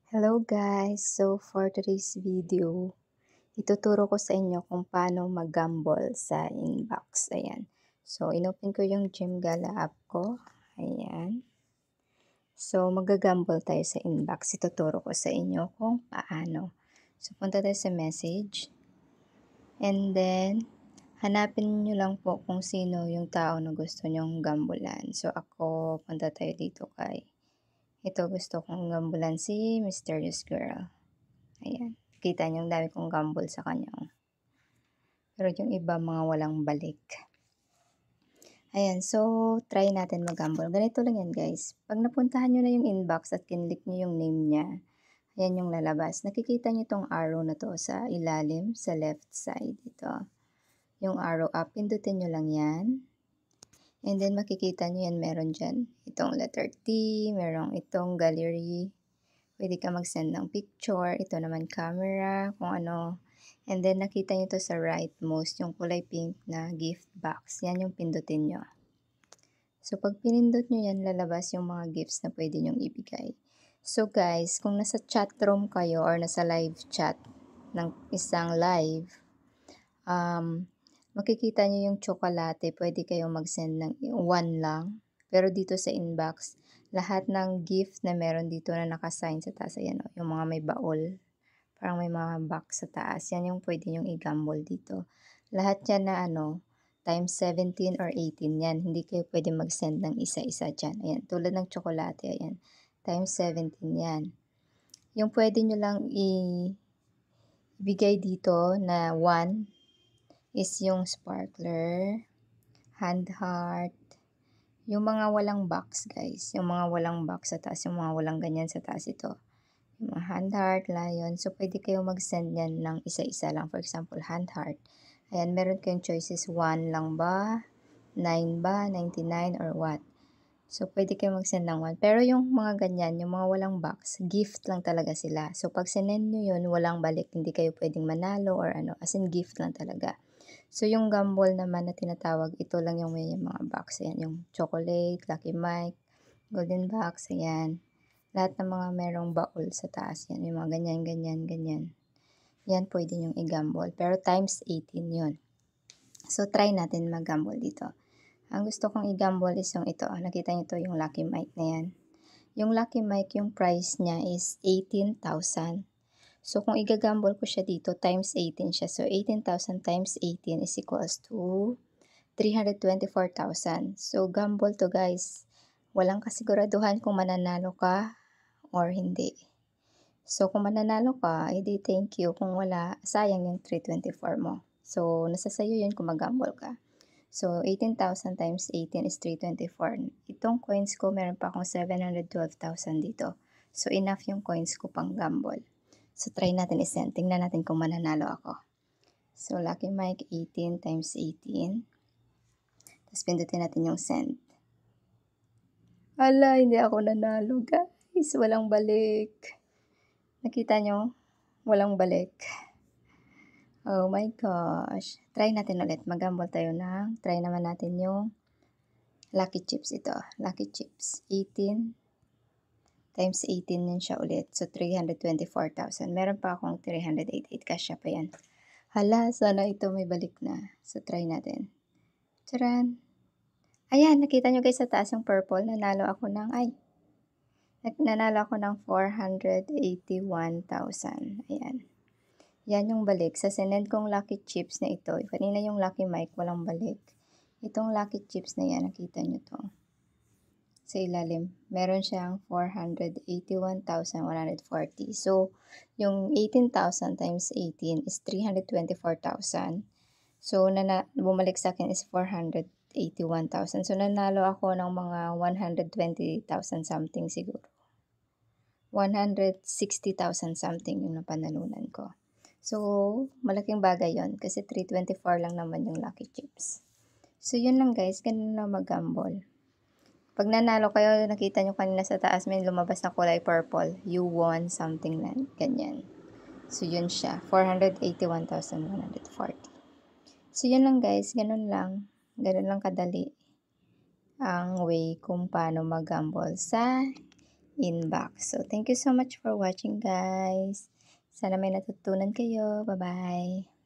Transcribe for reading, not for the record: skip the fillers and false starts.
Hello guys! So for today's video, ituturo ko sa inyo kung paano mag-gamble sa Inbox. Ayan. So inopen ko yung Gymgala app ko. Ayan. So mag-gamble tayo sa Inbox. Ituturo ko sa inyo kung paano. So punta tayo sa message. And then, hanapin nyo lang po kung sino yung tao na gusto nyong gambulan. So ako, punta tayo dito kay ito, gusto kong gambulan si Mysterious Girl. Ayan. Kita niyo ang dami kong gamble sa kanya. Pero yung iba mga walang balik. Ayan. So, try natin mag-gamble. Ganito lang yan guys. Pag napuntahan nyo na yung inbox at kinlik nyo yung name niya, ayan yung lalabas. Nakikita nyo tong arrow na to sa ilalim, sa left side. Ito. Yung arrow up. Pindutin nyo lang yan. And then makikita nyo yan meron dyan. Itong letter T, merong itong gallery. Pwede ka mag-send ng picture. Ito naman camera, kung ano. And then nakita nyo to sa rightmost, yung kulay pink na gift box. Yan yung pindutin nyo. So pag pinindot nyo yan, lalabas yung mga gifts na pwede nyong ibigay. So guys, kung nasa chat room kayo or nasa live chat ng isang live, makikita nyo yung tsokolate, pwede kayong mag-send ng 1 lang. Pero dito sa inbox, lahat ng gift na meron dito na nakasign sa taas, ayan o, yung mga may baol, parang may mga box sa taas, yan yung pwede nyong i-gamble dito. Lahat yan na times 17 or 18 yan, hindi kayo pwede mag-send ng isa-isa dyan. Ayan, tulad ng tsokolate, ayan, times 17 yan. Yung pwede nyo lang ibigay dito na 1 is yung sparkler, hand heart, yung mga walang box guys, yung mga walang box sa taas, yung mga walang ganyan sa taas ito. Yung mga hand heart, lion, so pwede kayo mag-send yan ng isa-isa lang. For example, hand heart. Ayan, meron kayong choices, 1 lang ba, 9 ba, 99 or what. So pwede kayo mag-send ng 1. Pero yung mga ganyan, yung mga walang box, gift lang talaga sila. So pag sinend nyo yun, walang balik, hindi kayo pwedeng manalo or as in gift lang talaga. So, yung gamble naman na tinatawag, ito lang yung may mga box. Ayan, yung chocolate, Lucky Mike, golden box, ayan. Lahat ng mga merong baul sa taas, yan. Yung mga ganyan, ganyan, ganyan. Yan, pwede yung i-gamble. Pero times 18 yun. So, try natin mag-gamble dito. Ang gusto kong i-gamble is yung ito. Nakita nyo ito, yung Lucky Mike na yan. Yung Lucky Mike, yung price niya is 18,000. So, kung i-gamble ko siya dito, times 18 siya. So, 18,000 times 18 is equals to 324,000. So, gamble to guys. Walang kasiguraduhan kung mananalo ka or hindi. So, kung mananalo ka, edi thank you. Kung wala, sayang yung 324 mo. So, nasa sayo yun kung mag-gamble ka. So, 18,000 times 18 is 324. Itong coins ko, meron pa akong 712,000 dito. So, enough yung coins ko pang gamble. So, try natin i-send. Tingnan natin kung mananalo ako. So, Lucky Mike 18 times 18. Tapos, pindutin natin yung send. Ala, hindi ako nanalo, guys. Walang balik. Nakita nyo? Walang balik. Oh my gosh. Try natin ulit. Mag-gamble tayo ng, try naman natin yung Lucky Chips ito. Lucky Chips. 18 times 18 yun siya ulit. So, 324,000. Meron pa akong 388. Kasya pa yan. Hala, sana ito may balik na. So, try natin. Charan! Ayan, nakita nyo guys sa taas yung purple. Nanalo ako ng 481,000. Ayan. Yan yung balik. Sa sinend kong Lucky Chips na ito. Kanina yung Lucky Mike, walang balik. Itong Lucky Chips na yan, nakita nyo to. Sa ilalim, meron siyang 481,140. So, yung 18,000 times 18 is 324,000. So, bumalik sa akin is 481,000. So, nanalo ako ng mga 120,000 something siguro. 160,000 something yung napanalunan ko. So, malaking bagay yon kasi 324 lang naman yung Lucky Chips. So, yun lang guys. Ganun lang mag-gamble. Pag nanalo kayo, nakita nyo kanina sa taas, may lumabas na kulay purple. You won something na ganyan. So, yun siya. 481,140. So, yun lang guys. Ganun lang. Ganun lang kadali ang way kung paano mag-gamble sa inbox. So, thank you so much for watching guys. Sana may natutunan kayo. Bye-bye.